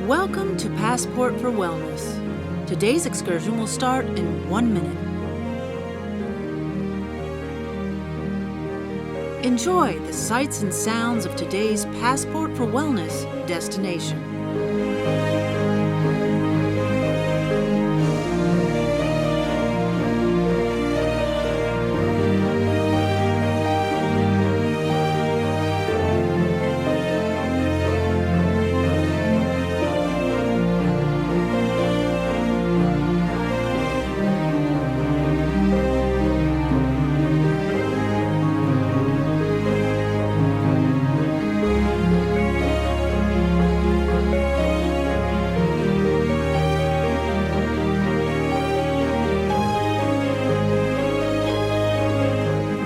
Welcome to Passport for Wellness. Today's excursion will start in 1 minute. Enjoy the sights and sounds of today's Passport for Wellness destination.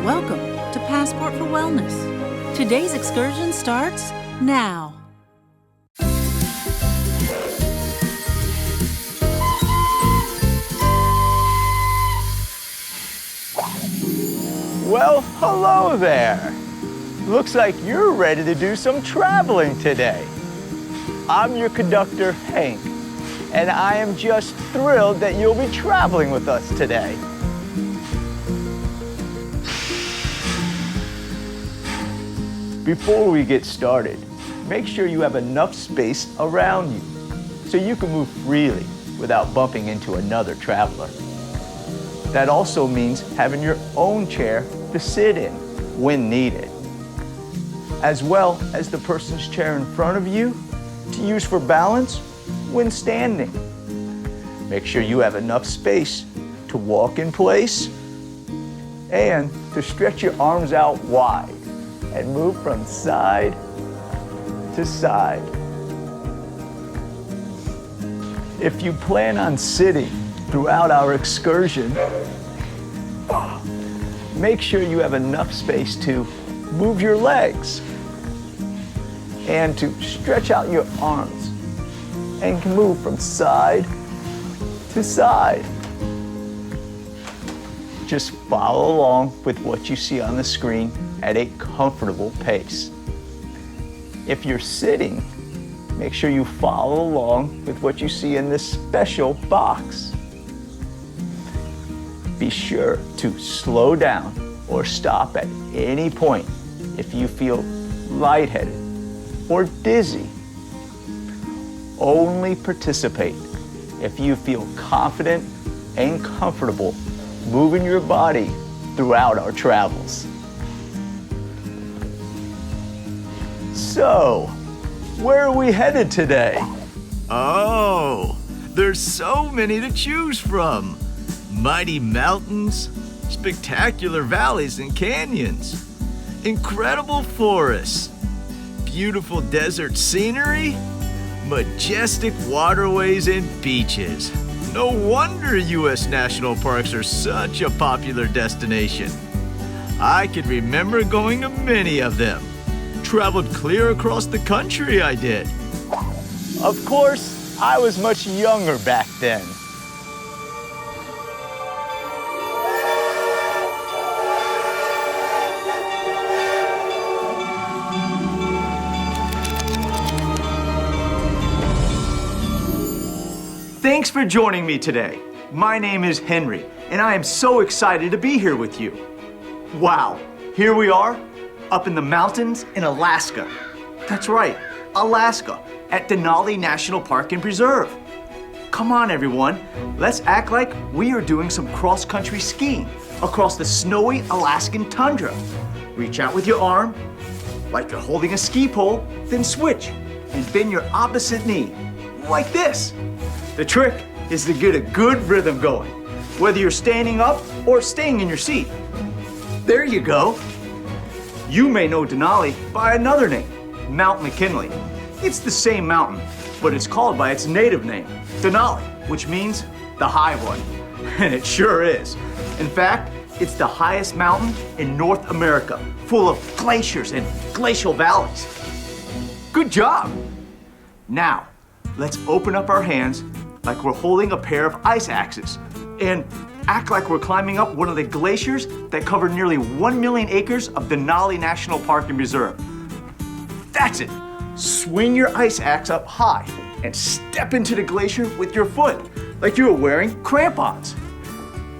Welcome to Passport for Wellness. Today's excursion starts now. Well, hello there. Looks like you're ready to do some traveling today. I'm your conductor, Hank, and I am just thrilled that you'll be traveling with us today. Before we get started, make sure you have enough space around you so you can move freely without bumping into another traveler. That also means having your own chair to sit in when needed, as well as the person's chair in front of you to use for balance when standing. Make sure you have enough space to walk in place and to stretch your arms out wide and move from side to side. If you plan on sitting throughout our excursion, make sure you have enough space to move your legs and to stretch out your arms and can move from side to side. Just follow along with what you see on the screen at a comfortable pace. If you're sitting, make sure you follow along with what you see in this special box. Be sure to slow down or stop at any point if you feel lightheaded or dizzy. Only participate if you feel confident and comfortable moving your body throughout our travels. So, where are we headed today? Oh, there's so many to choose from. Mighty mountains, spectacular valleys and canyons, incredible forests, beautiful desert scenery, majestic waterways and beaches. No wonder U.S. national parks are such a popular destination. I can remember going to many of them. Traveled clear across the country, I did. Of course, I was much younger back then. Thanks for joining me today. My name is Henry, and I am so excited to be here with you. Wow, here we are, up in the mountains in Alaska. That's right, Alaska, at Denali National Park and Preserve. Come on, everyone, let's act like we are doing some cross-country skiing across the snowy Alaskan tundra. Reach out with your arm, like you're holding a ski pole, then switch and bend your opposite knee, like this. The trick is to get a good rhythm going, whether you're standing up or staying in your seat. There you go. You may know Denali by another name, Mount McKinley. It's the same mountain, but it's called by its native name, Denali, which means the high one. And it sure is. In fact, it's the highest mountain in North America, full of glaciers and glacial valleys. Good job. Now, let's open up our hands like we're holding a pair of ice axes and act like we're climbing up one of the glaciers that cover nearly 1 million acres of Denali National Park and Preserve. That's it. Swing your ice axe up high and step into the glacier with your foot, like you were wearing crampons.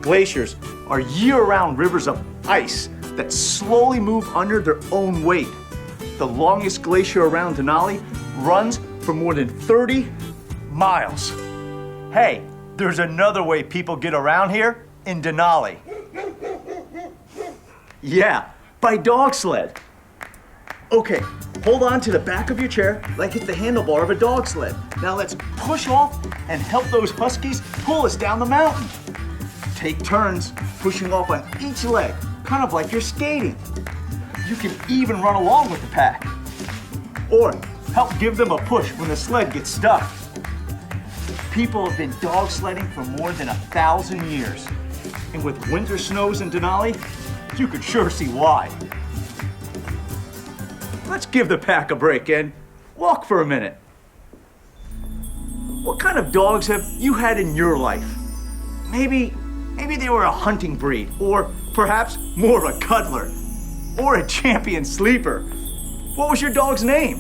Glaciers are year-round rivers of ice that slowly move under their own weight. The longest glacier around Denali runs for more than 30 miles. Hey, there's another way people get around here in Denali. Yeah, by dog sled. Okay, hold on to the back of your chair like it's the handlebar of a dog sled. Now let's push off and help those huskies pull us down the mountain. Take turns pushing off on each leg, kind of like you're skating. You can even run along with the pack. Or help give them a push when the sled gets stuck. People have been dog sledding for more than 1,000 years. And with winter snows in Denali, you could sure see why. Let's give the pack a break and walk for a minute. What kind of dogs have you had in your life? Maybe they were a hunting breed, or perhaps more of a cuddler, or a champion sleeper. What was your dog's name?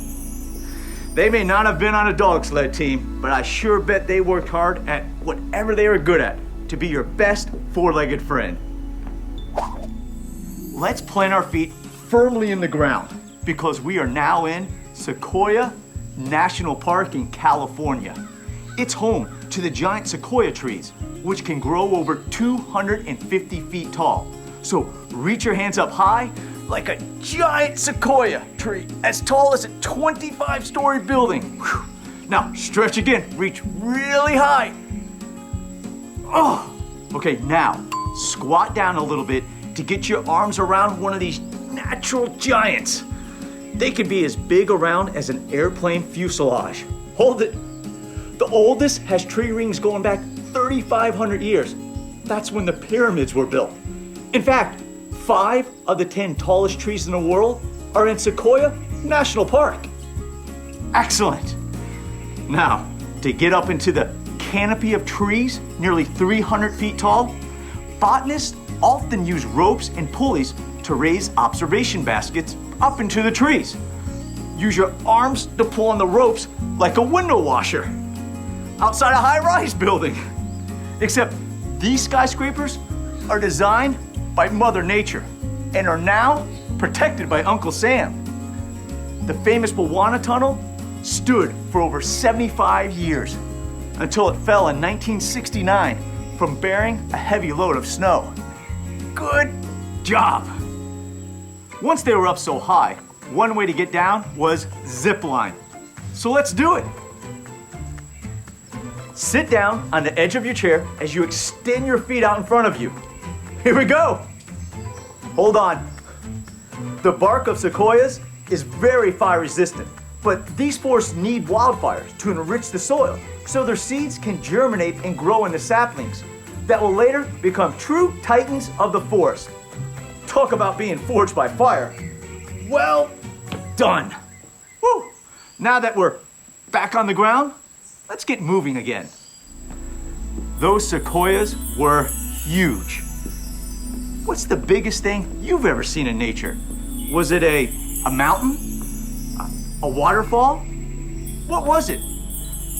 They may not have been on a dog sled team, but I sure bet they worked hard at whatever they were good at to be your best four-legged friend. Let's plant our feet firmly in the ground because we are now in Sequoia National Park in California. It's home to the giant sequoia trees, which can grow over 250 feet tall. So reach your hands up high like a giant sequoia tree as tall as a 25-story building. Whew. Now stretch again, reach really high. Oh, okay, now squat down a little bit to get your arms around one of these natural giants. They can be as big around as an airplane fuselage. Hold it. The oldest has tree rings going back 3,500 years. That's when the pyramids were built. In fact, 5 of the 10 tallest trees in the world are in Sequoia National Park. Excellent. Now, to get up into the canopy of trees, nearly 300 feet tall, botanists often use ropes and pulleys to raise observation baskets up into the trees. Use your arms to pull on the ropes like a window washer outside a high-rise building. Except these skyscrapers are designed by Mother Nature and are now protected by Uncle Sam. The famous Bowana Tunnel stood for over 75 years until it fell in 1969 from bearing a heavy load of snow. Good job. Once they were up so high, one way to get down was zip line. So let's do it. Sit down on the edge of your chair as you extend your feet out in front of you. Here we go. Hold on. The bark of sequoias is very fire resistant, but these forests need wildfires to enrich the soil so their seeds can germinate and grow into saplings that will later become true titans of the forest. Talk about being forged by fire. Well done. Woo! Now that we're back on the ground, let's get moving again. Those sequoias were huge. What's the biggest thing you've ever seen in nature? Was it a mountain? A waterfall? What was it?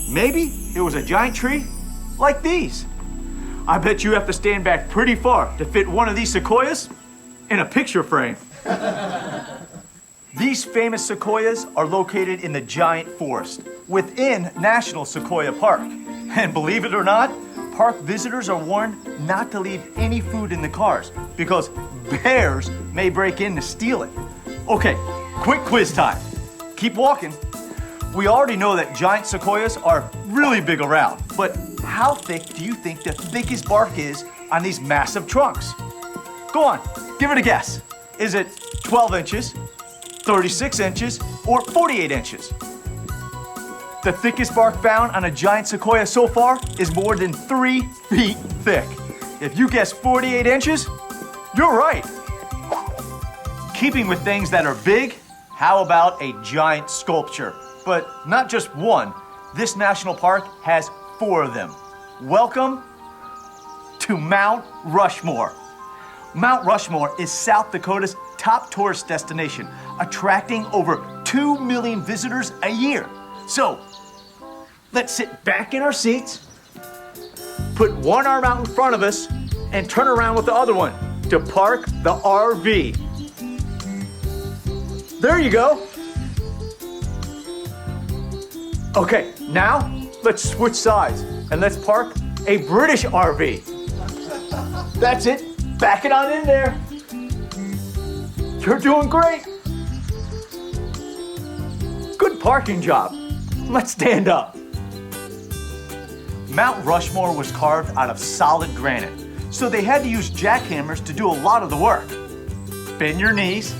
Maybe it was a giant tree like these. I bet you have to stand back pretty far to fit one of these sequoias in a picture frame. These famous sequoias are located in the giant forest within National Sequoia Park. And believe it or not, park visitors are warned not to leave any food in the cars because bears may break in to steal it. Okay, quick quiz time. Keep walking. We already know that giant sequoias are really big around, but how thick do you think the thickest bark is on these massive trunks? Go on, give it a guess. Is it 12 inches, 36 inches, or 48 inches? The thickest bark found on a giant sequoia so far is more than 3 feet thick. If you guess 48 inches, you're right. Keeping with things that are big, how about a giant sculpture? But not just one. This national park has 4 of them. Welcome to Mount Rushmore. Mount Rushmore is South Dakota's top tourist destination, attracting over 2 million visitors a year. So, let's sit back in our seats, put one arm out in front of us, and turn around with the other one to park the RV. There you go. Okay, now let's switch sides and let's park a British RV. That's it. Back it on in there. You're doing great. Good parking job. Let's stand up. Mount Rushmore was carved out of solid granite, so they had to use jackhammers to do a lot of the work. Bend your knees,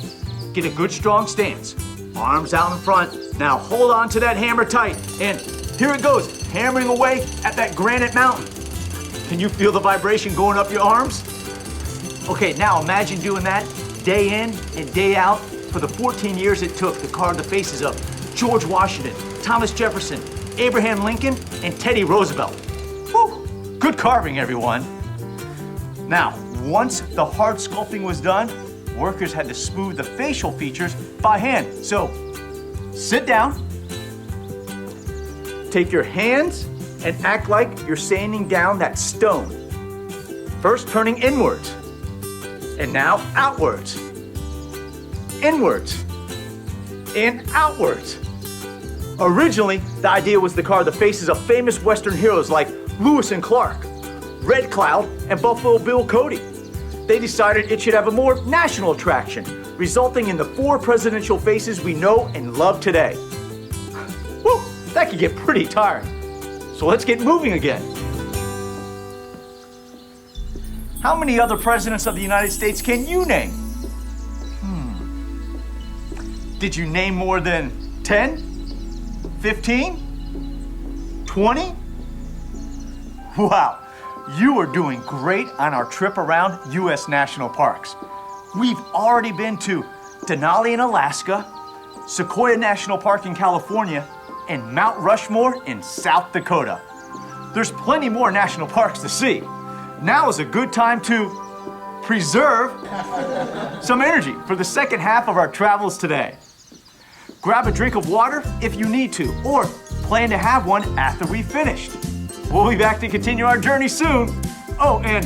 get a good strong stance. Arms out in front. Now hold on to that hammer tight, and here it goes, hammering away at that granite mountain. Can you feel the vibration going up your arms? Okay, now imagine doing that day in and day out for the 14 years it took to carve the faces of George Washington, Thomas Jefferson, Abraham Lincoln, and Teddy Roosevelt. Whew, good carving, everyone. Now, once the hard sculpting was done, workers had to smooth the facial features by hand. So, sit down, take your hands, and act like you're sanding down that stone. First turning inwards, and now outwards. Inwards, and outwards. Originally, the idea was to carve the faces of famous Western heroes like Lewis and Clark, Red Cloud, and Buffalo Bill Cody. They decided it should have a more national attraction, resulting in the 4 presidential faces we know and love today. Whew, that could get pretty tiring. So let's get moving again. How many other presidents of the United States can you name? Did you name more than 10? 15? 20? Wow, you are doing great on our trip around U.S. national parks. We've already been to Denali in Alaska, Sequoia National Park in California, and Mount Rushmore in South Dakota. There's plenty more national parks to see. Now is a good time to preserve some energy for the second half of our travels today. Grab a drink of water if you need to, or plan to have one after we've finished. We'll be back to continue our journey soon. Oh, and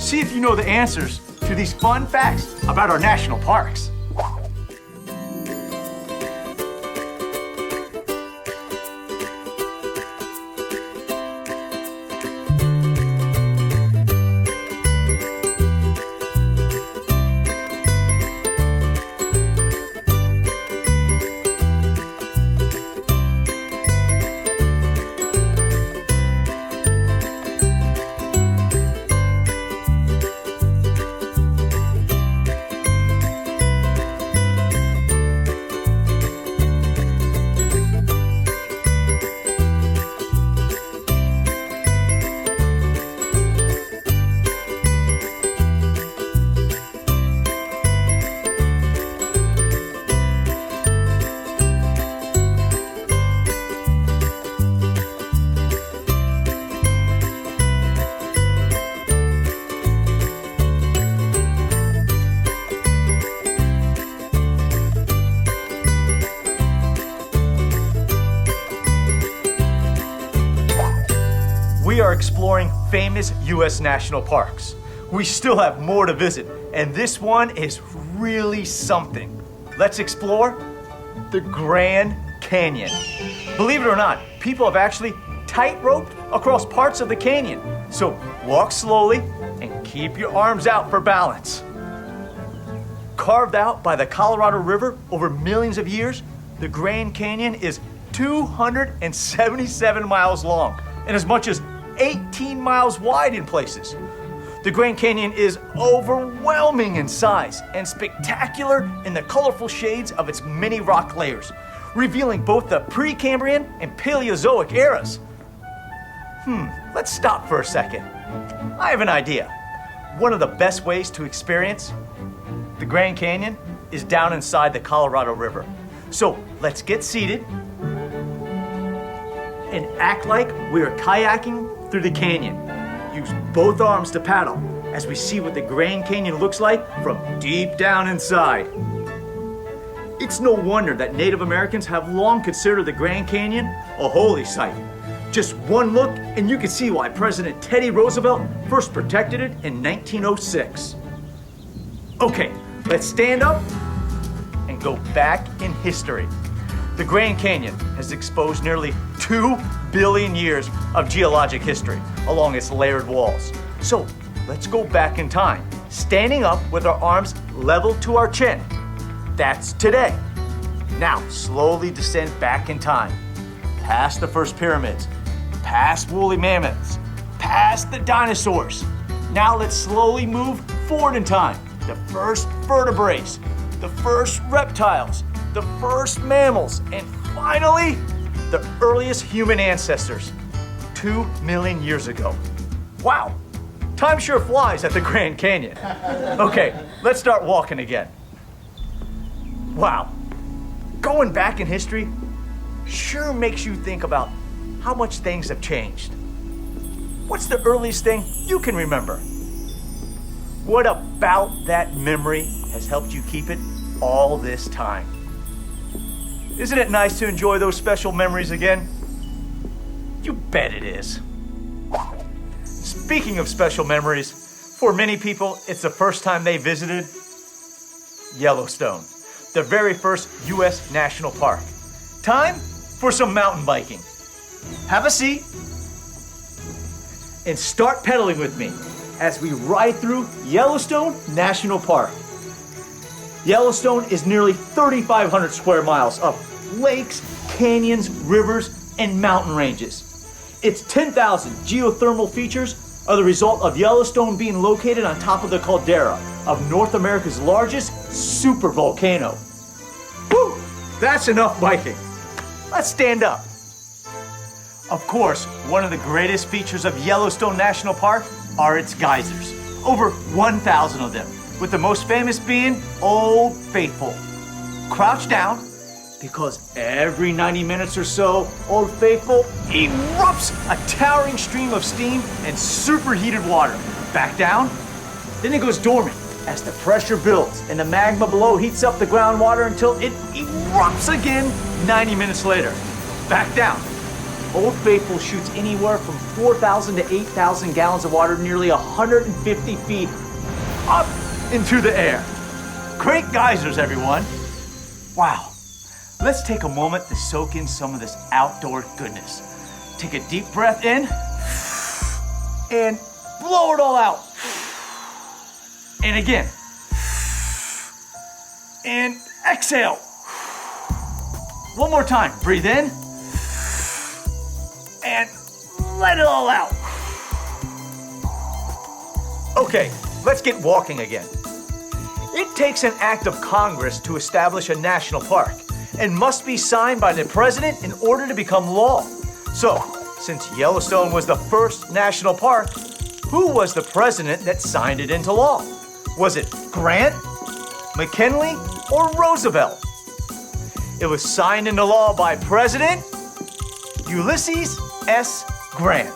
see if you know the answers to these fun facts about our national parks. We are exploring famous U.S. national parks. We still have more to visit, and this one is really something. Let's explore the Grand Canyon. Believe it or not, people have actually tight-roped across parts of the canyon. So walk slowly and keep your arms out for balance. Carved out by the Colorado River over millions of years, the Grand Canyon is 277 miles long and as much as 18 miles wide in places. The Grand Canyon is overwhelming in size and spectacular in the colorful shades of its many rock layers, revealing both the Precambrian and Paleozoic eras. Let's stop for a second. I have an idea. One of the best ways to experience the Grand Canyon is down inside the Colorado River. So let's get seated and act like we're kayaking through the canyon. Use both arms to paddle as we see what the Grand Canyon looks like from deep down inside. It's no wonder that Native Americans have long considered the Grand Canyon a holy site. Just one look and you can see why President Teddy Roosevelt first protected it in 1906. Okay, let's stand up and go back in history. The Grand Canyon has exposed nearly 2 billion years of geologic history along its layered walls. So let's go back in time, standing up with our arms level to our chin. That's today. Now slowly descend back in time, past the first pyramids, past woolly mammoths, past the dinosaurs. Now let's slowly move forward in time. The first vertebrates, the first reptiles, the first mammals, and finally, the earliest human ancestors, 2 million years ago. Wow, time sure flies at the Grand Canyon. Okay, let's start walking again. Wow, going back in history sure makes you think about how much things have changed. What's the earliest thing you can remember? What about that memory has helped you keep it all this time? Isn't it nice to enjoy those special memories again? You bet it is. Speaking of special memories, for many people, it's the first time they visited Yellowstone, the very first U.S. national park. Time for some mountain biking. Have a seat and start pedaling with me as we ride through Yellowstone National Park. Yellowstone is nearly 3,500 square miles of lakes, canyons, rivers, and mountain ranges. Its 10,000 geothermal features are the result of Yellowstone being located on top of the caldera of North America's largest supervolcano. Whew, that's enough biking. Let's stand up. Of course, one of the greatest features of Yellowstone National Park are its geysers. Over 1,000 of them, with the most famous being Old Faithful. Crouch down, because every 90 minutes or so, Old Faithful erupts a towering stream of steam and superheated water. Back down, then it goes dormant as the pressure builds and the magma below heats up the groundwater until it erupts again 90 minutes later. Back down. Old Faithful shoots anywhere from 4,000 to 8,000 gallons of water nearly 150 feet up into the air. Great geysers, everyone. Wow. Let's take a moment to soak in some of this outdoor goodness. Take a deep breath in and blow it all out. And again. And exhale. One more time. Breathe in. And let it all out. Okay, let's get walking again. It takes an act of Congress to establish a national park and must be signed by the president in order to become law. So, since Yellowstone was the first national park, who was the president that signed it into law? Was it Grant, McKinley, or Roosevelt? It was signed into law by President Ulysses S. Grant.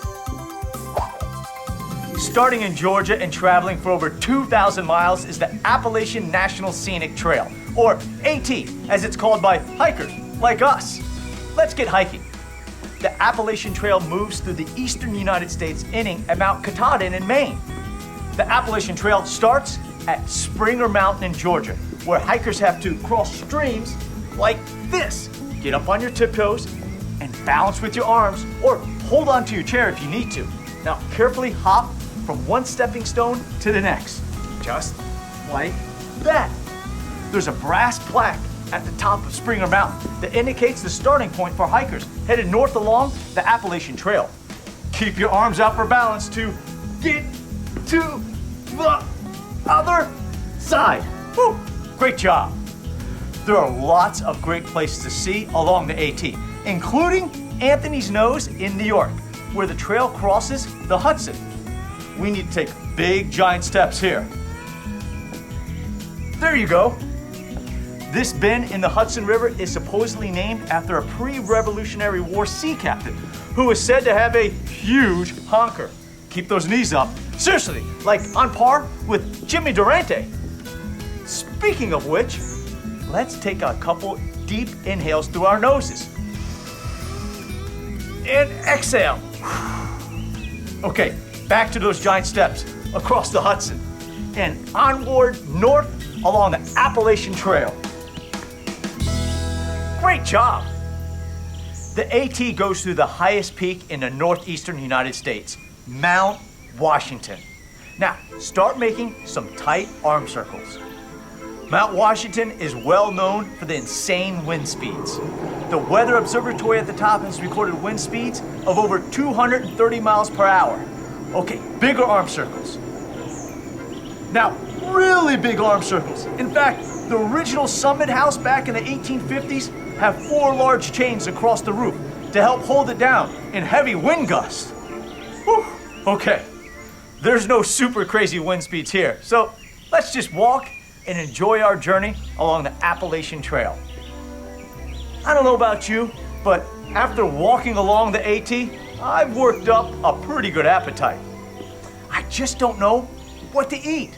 Starting in Georgia and traveling for over 2,000 miles is the Appalachian National Scenic Trail, or AT, as it's called by hikers like us. Let's get hiking. The Appalachian Trail moves through the eastern United States, ending at Mount Katahdin in Maine. The Appalachian Trail starts at Springer Mountain in Georgia, where hikers have to cross streams like this. Get up on your tiptoes and balance with your arms, or hold on to your chair if you need to. Now carefully hop from one stepping stone to the next, just like that. There's a brass plaque at the top of Springer Mountain that indicates the starting point for hikers headed north along the Appalachian Trail. Keep your arms out for balance to get to the other side. Woo, great job. There are lots of great places to see along the AT, including Anthony's Nose in New York, where the trail crosses the Hudson. We need to take big, giant steps here. There you go. This bend in the Hudson River is supposedly named after a pre-Revolutionary War sea captain who is said to have a huge honker. Keep those knees up. Seriously, like on par with Jimmy Durante. Speaking of which, let's take a couple deep inhales through our noses. and exhale. Okay, back to those giant steps across the Hudson and onward north along the Appalachian Trail. Great job. The AT goes through the highest peak in the northeastern United States, Mount Washington. Now, start making some tight arm circles. Mount Washington is well known for the insane wind speeds. The Weather Observatory at the top has recorded wind speeds of over 230 miles per hour. Okay, bigger arm circles. Now, really big arm circles. In fact, the original Summit House back in the 1850s have 4 large chains across the roof to help hold it down in heavy wind gusts. Whew. Okay, there's no super crazy wind speeds here, so let's just walk and enjoy our journey along the Appalachian Trail. I don't know about you, but after walking along the AT, I've worked up a pretty good appetite. I just don't know what to eat.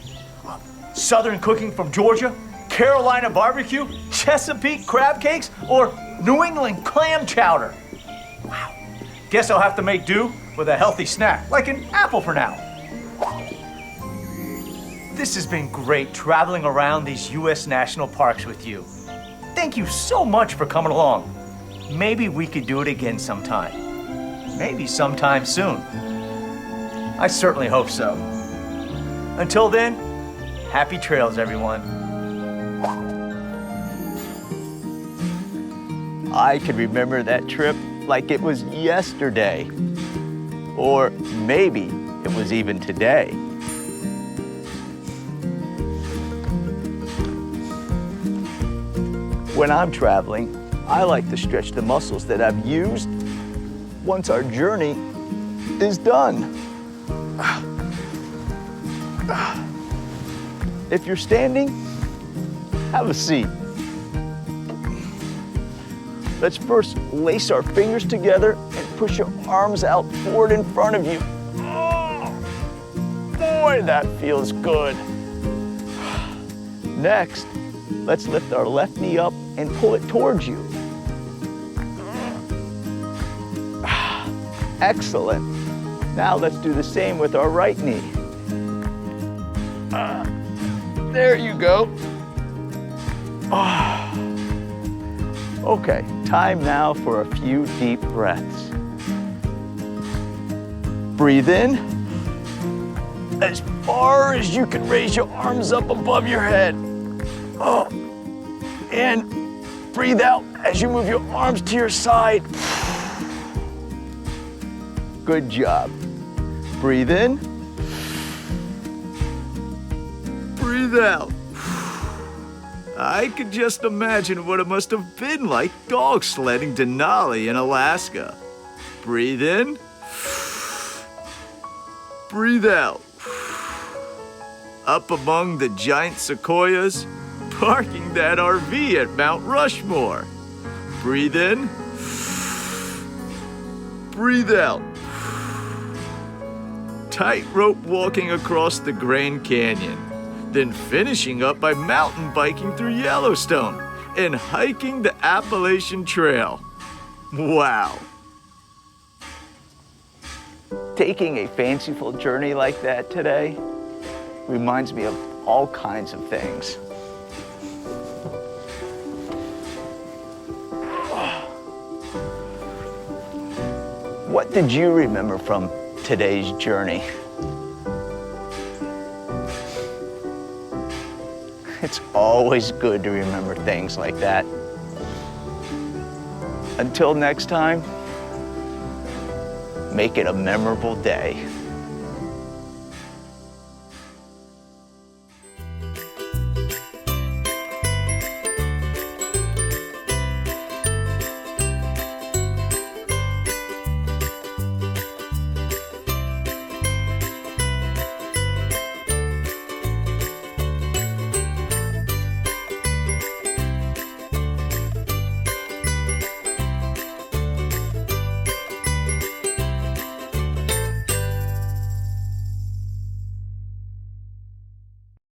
Southern cooking from Georgia, Carolina barbecue, Chesapeake crab cakes, or New England clam chowder. Wow. Guess I'll have to make do with a healthy snack, like an apple for now. This has been great traveling around these U.S. national parks with you. Thank you so much for coming along. Maybe we could do it again sometime. Maybe sometime soon. I certainly hope so. Until then, happy trails, everyone. I can remember that trip like it was yesterday. Or maybe it was even today. When I'm traveling, I like to stretch the muscles that I've used once our journey is done. If you're standing, have a seat. Let's first lace our fingers together and push your arms out forward in front of you. Oh, boy, that feels good. Next, let's lift our left knee up and pull it towards you. Excellent. Now let's do the same with our right knee. There you go. Okay, time now for a few deep breaths. Breathe in as far as you can. Raise your arms up above your head. And breathe out as you move your arms to your side. Good job. Breathe in. Breathe out. I could just imagine what it must have been like dog sledding Denali in Alaska. Breathe in. Breathe out. Up among the giant sequoias, parking that RV at Mount Rushmore. Breathe in. Breathe out. Tightrope walking across the Grand Canyon, then finishing up by mountain biking through Yellowstone and hiking the Appalachian Trail. Wow. Taking a fanciful journey like that today reminds me of all kinds of things. What did you remember from today's journey? It's always good to remember things like that. Until next time, make it a memorable day.